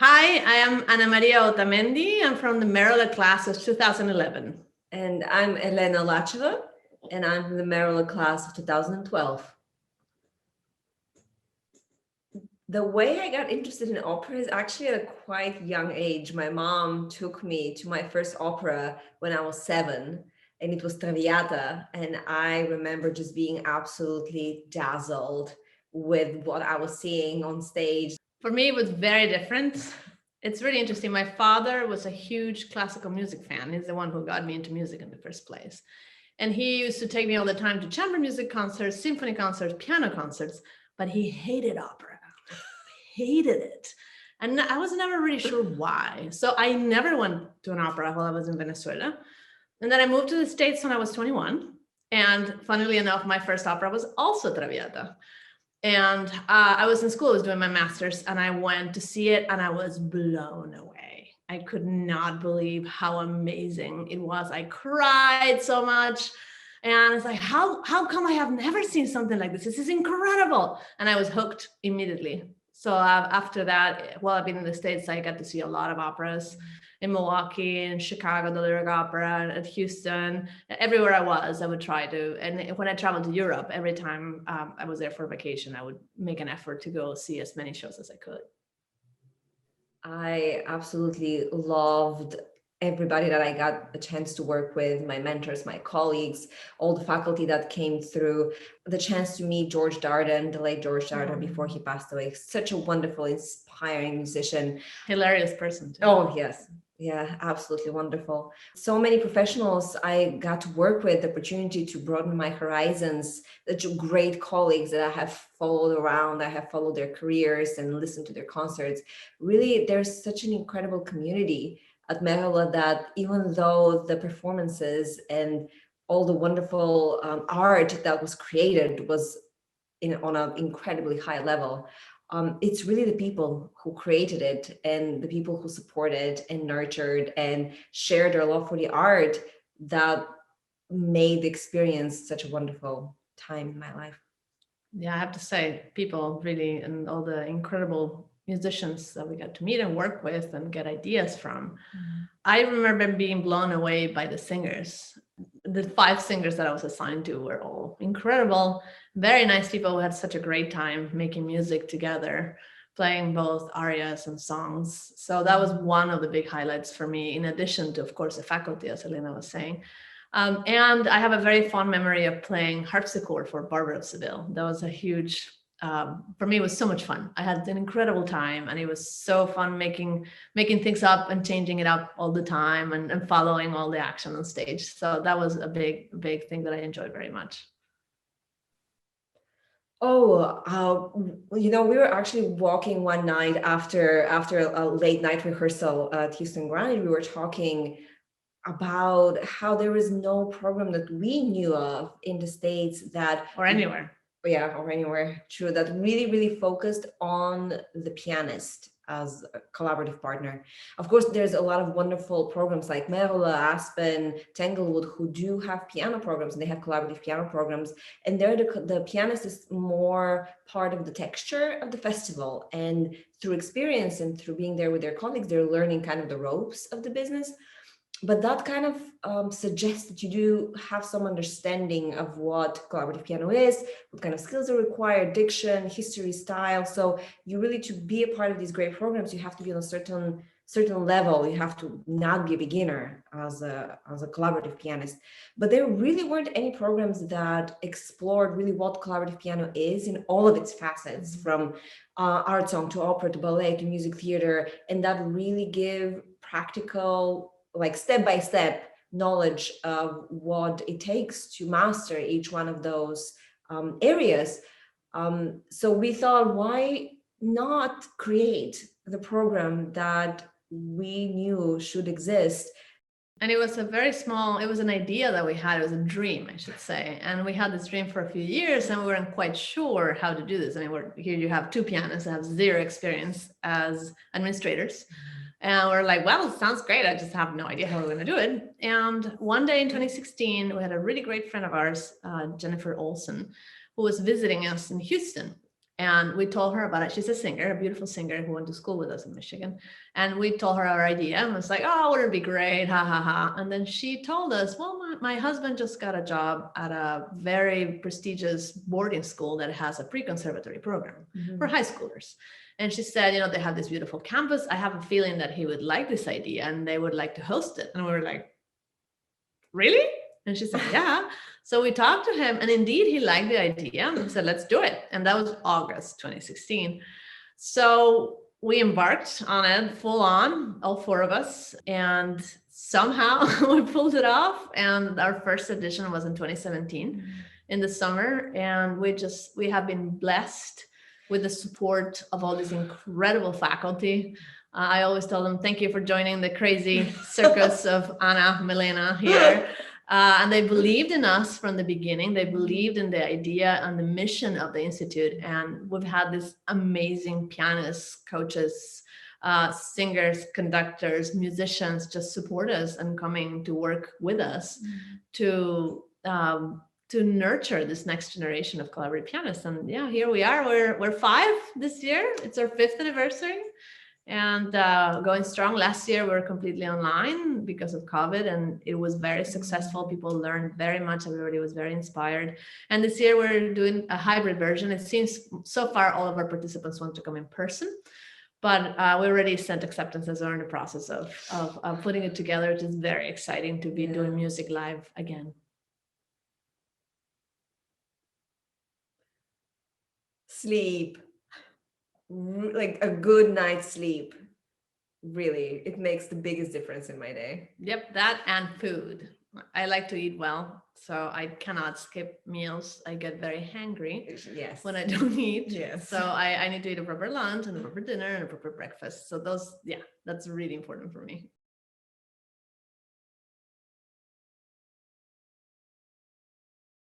Hi, I am Ana Maria Otamendi. I'm from the Merola class of 2011. And I'm Elena Lacheva, and I'm from the Merola class of 2012. The way I got interested in opera is actually at a quite young age. My mom took me to my first opera when I was 7, and it was Traviata. And I remember just being absolutely dazzled with what I was seeing on stage. For me, it was very different. It's really interesting. My father was a huge classical music fan. He's the one who got me into music in the first place. And he used to take me all the time to chamber music concerts, symphony concerts, piano concerts, but he hated opera, hated it. And I was never really sure why. So I never went to an opera while I was in Venezuela. And then I moved to the States when I was 21. And funnily enough, my first opera was also Traviata. And I was in school, I was doing my master's, and I went to see it, and I was blown away. I could not believe how amazing it was. I cried so much. And it's like, how come I have never seen something like this? This is incredible. And I was hooked immediately. So after that, while I've been in the States, I got to see a lot of operas in Milwaukee, in Chicago, the Lyric Opera, at Houston. Everywhere I was, I would try to. And when I traveled to Europe, every time I was there for vacation, I would make an effort to go see as many shows as I could. I absolutely loved everybody that I got a chance to work with, my mentors, my colleagues, all the faculty that came through, the chance to meet George Darden, the late George Darden, before he passed away. Such a wonderful, inspiring musician. Hilarious person too. Oh, yes. Yeah, absolutely wonderful. So many professionals I got to work with, the opportunity to broaden my horizons, the great colleagues that I have followed around. I have followed their careers and listened to their concerts. Really, there's such an incredible community at Merola that even though the performances and all the wonderful art that was created was on an incredibly high level, it's really the people who created it and the people who supported and nurtured and shared their love for the art that made the experience such a wonderful time in my life. Yeah, I have to say, people really, and all the incredible musicians that we got to meet and work with and get ideas from. I remember being blown away by the singers. The 5 singers that I was assigned to were all incredible, very nice people who had such a great time making music together, playing both arias and songs. So that was one of the big highlights for me, in addition to, of course, the faculty, as Elena was saying. And I have a very fond memory of playing harpsichord for Barbara of Seville. That was a huge, for me, it was so much fun. I had an incredible time, and it was so fun making things up and changing it up all the time, and following all the action on stage. So that was a big thing that I enjoyed very much. We were actually walking one night after a late night rehearsal at Houston Grand. We were talking about how there was no program that we knew of in the States that, or anywhere, true, that really focused on the pianist as a collaborative partner. Of course, there's a lot of wonderful programs like Merola, Aspen, Tanglewood, who do have piano programs, and they have collaborative piano programs. And there, the pianist is more part of the texture of the festival. And through experience and through being there with their colleagues, they're learning kind of the ropes of the business. But that kind of suggests that you do have some understanding of what collaborative piano is, what kind of skills are required, diction, history, style. So you really, to be a part of these great programs, you have to be on a certain level. You have to not be a beginner as a collaborative pianist. But there really weren't any programs that explored really what collaborative piano is in all of its facets, from art song to opera to ballet to music theater, and that really give practical, like step-by-step knowledge of what it takes to master each one of those areas. So we thought, why not create the program that we knew should exist? And it was it was an idea that we had. It was a dream, I should say. And we had this dream for a few years, and we weren't quite sure how to do this. I mean, here you have 2 pianists that have 0 experience as administrators. And we're like, well, it sounds great. I just have no idea how we're going to do it. And one day in 2016, we had a really great friend of ours, Jennifer Olson, who was visiting us in Houston. And we told her about it. She's a singer, a beautiful singer who went to school with us in Michigan. And we told her our idea and was like, oh, wouldn't it be great? Ha ha ha. And then she told us, well, my husband just got a job at a very prestigious boarding school that has a pre-conservatory program for high schoolers. And she said, they have this beautiful campus. I have a feeling that he would like this idea and they would like to host it. And we were like, really? And she said, yeah. So we talked to him and indeed he liked the idea and said, let's do it. And that was August 2016. So we embarked on it full on, all four of us, and somehow we pulled it off. And our first edition was in 2017 in the summer. And we have been blessed with the support of all this incredible faculty. I always tell them, thank you for joining the crazy circus of Ana, Elena here. And they believed in us from the beginning. They believed in the idea and the mission of the Institute. And we've had these amazing pianists, coaches, singers, conductors, musicians just support us and coming to work with us to nurture this next generation of collaborative pianists. And yeah, here we are. We're 5 this year. It's our 5th anniversary. And going strong. Last year, we were completely online because of COVID, and it was very successful. People learned very much. Everybody was very inspired. And this year, we're doing a hybrid version. It seems so far all of our participants want to come in person, but we already sent acceptances. We're in the process of putting it together. It is very exciting to be doing music live again. Sleep. Like a good night's sleep, really, it makes the biggest difference in my day. Yep, that and food. I like to eat well, so I cannot skip meals. I get very hangry when I don't eat. So I need to eat a proper lunch and a proper dinner and a proper breakfast. So that's really important for me.